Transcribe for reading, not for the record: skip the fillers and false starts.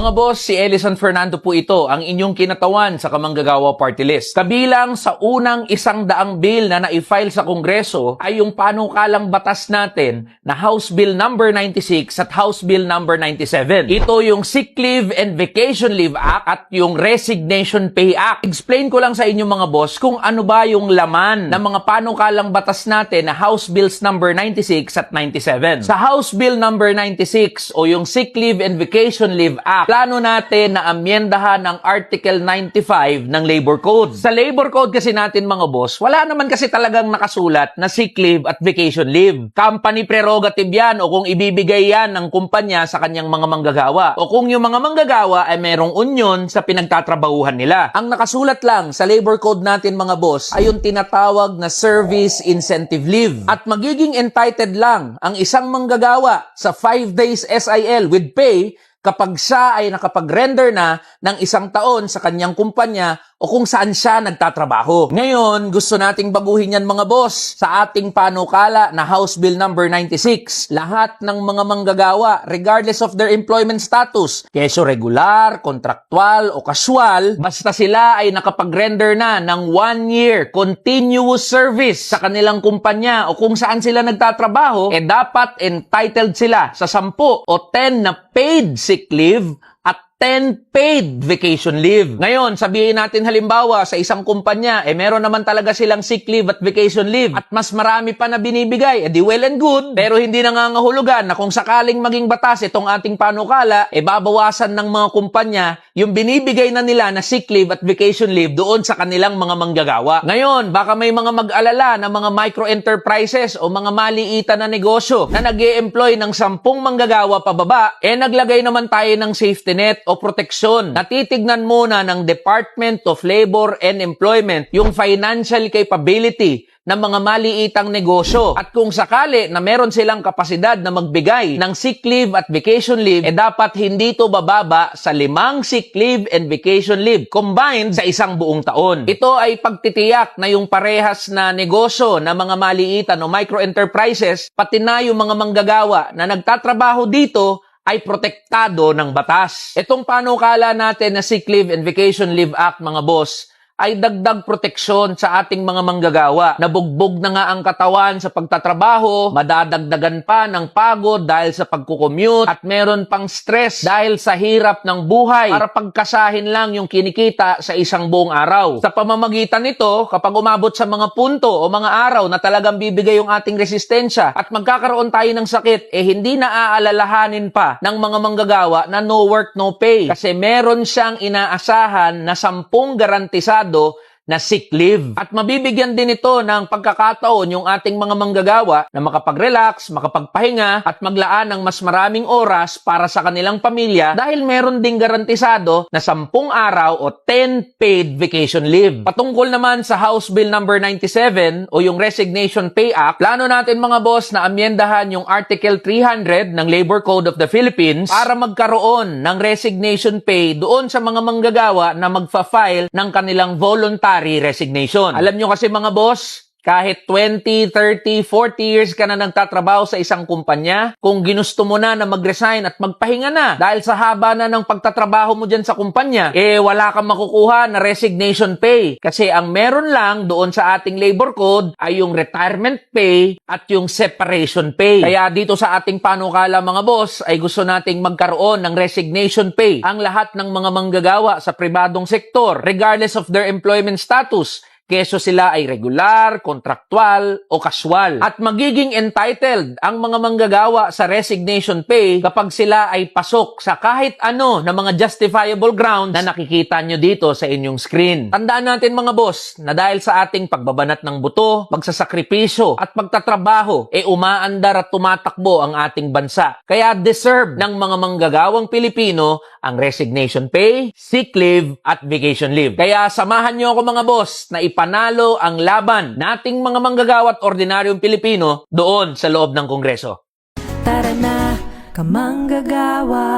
Mga boss, si Ellison Fernando po ito, ang inyong kinatawan sa Kamanggagawa Party List. Kabilang sa unang 100 bill na na-file sa Kongreso ay yung panukalang batas natin na House Bill number 96 at House Bill number 97. Ito yung Sick Leave and Vacation Leave Act at yung Resignation Pay Act. Explain ko lang sa inyo mga boss kung ano ba yung laman ng mga panukalang batas natin na House Bills number 96 at 97. Sa House Bill number 96 o yung Sick Leave and Vacation Leave Act, plano natin na amyendahan ang Article 95 ng Labor Code. Sa Labor Code kasi natin mga boss, wala naman kasi talagang nakasulat na sick leave at vacation leave. Company prerogative yan o kung ibibigay yan ng kumpanya sa kanyang mga manggagawa. O kung yung mga manggagawa ay merong union sa pinagtatrabahuhan nila. Ang nakasulat lang sa Labor Code natin mga boss ay yung tinatawag na Service Incentive Leave. At magiging entitled lang ang isang manggagawa sa 5 days SIL with pay kapag siya ay nakapag-render na ng 1 taon sa kanyang kumpanya o kung saan siya nagtatrabaho. Ngayon, gusto nating baguhin yan mga boss sa ating panukala na House Bill number 96. Lahat ng mga manggagawa, regardless of their employment status, keso regular, kontraktual o casual, basta sila ay nakapag-render na ng 1 year continuous service sa kanilang kumpanya o kung saan sila nagtatrabaho, dapat entitled sila sa 10 o 10 na paid sick leave at 10 paid vacation leave. Ngayon, sabihin natin halimbawa sa isang kumpanya, meron naman talaga silang sick leave at vacation leave at mas marami pa na binibigay, di well and good, pero hindi nangangahulugan na kung sakaling maging batas itong ating panukala, babawasan ng mga kumpanya yung binibigay na nila na sick leave at vacation leave doon sa kanilang mga manggagawa. Ngayon, baka may mga mag-alala na mga micro-enterprises o mga maliitan na negosyo na nag-e-employ ng 10 manggagawa pababa, naglagay naman tayo ng safety net o proteksyon. Natitignan muna ng Department of Labor and Employment yung financial capability ng mga maliitang negosyo. At kung sakali na meron silang kapasidad na magbigay ng sick leave at vacation leave, dapat hindi ito bababa sa 5 sick leave and vacation leave combined sa isang buong taon. Ito ay pagtitiyak na yung parehas na negosyo na mga maliitan o micro-enterprises, pati na yung mga manggagawa na nagtatrabaho dito, ay protektado ng batas. Itong panukala natin na Sick Leave and Vacation Leave Act, mga boss, ay dagdag proteksyon sa ating mga manggagawa. Nabugbog na nga ang katawan sa pagtatrabaho, madadagdagan pa ng pagod dahil sa pagkukommute, at meron pang stress dahil sa hirap ng buhay para pagkasahin lang yung kinikita sa isang buong araw. Sa pamamagitan nito, kapag umabot sa mga punto o mga araw na talagang bibigay yung ating resistensya at magkakaroon tayo ng sakit, hindi na aalalahanin pa ng mga manggagawa na no work, no pay. Kasi meron siyang inaasahan na 10 garantisado na sick leave. At mabibigyan din ito ng pagkakataon yung ating mga manggagawa na makapag-relax, makapagpahinga, at maglaan ng mas maraming oras para sa kanilang pamilya dahil meron ding garantisado na 10 araw o 10 paid vacation leave. Patungkol naman sa House Bill number 97 o yung Resignation Pay Act, plano natin mga boss na amyendahan yung Article 300 ng Labor Code of the Philippines para magkaroon ng resignation pay doon sa mga manggagawa na magfa-file ng kanilang voluntary resignation. Alam nyo kasi mga boss, kahit 20, 30, 40 years ka na nagtatrabaho sa isang kumpanya, kung ginusto mo na mag-resign at magpahinga na dahil sa haba na ng pagtatrabaho mo dyan sa kumpanya, wala kang makukuha na resignation pay. Kasi ang meron lang doon sa ating labor code ay yung retirement pay at yung separation pay. Kaya dito sa ating panukala mga boss, ay gusto nating magkaroon ng resignation pay ang lahat ng mga manggagawa sa pribadong sektor, regardless of their employment status, keso sila ay regular, kontraktual o casual. At magiging entitled ang mga manggagawa sa resignation pay kapag sila ay pasok sa kahit ano na mga justifiable grounds na nakikita nyo dito sa inyong screen. Tandaan natin mga boss na dahil sa ating pagbabanat ng buto, pagsasakripisyo at pagtatrabaho, umaandar at tumatakbo ang ating bansa. Kaya deserve ng mga manggagawang Pilipino ang resignation pay, sick leave at vacation leave. Kaya samahan nyo ako mga boss na ipanalo ang laban nating mga manggagawa at ordinaryong Pilipino doon sa loob ng Kongreso. Tara na, kamanggagawa!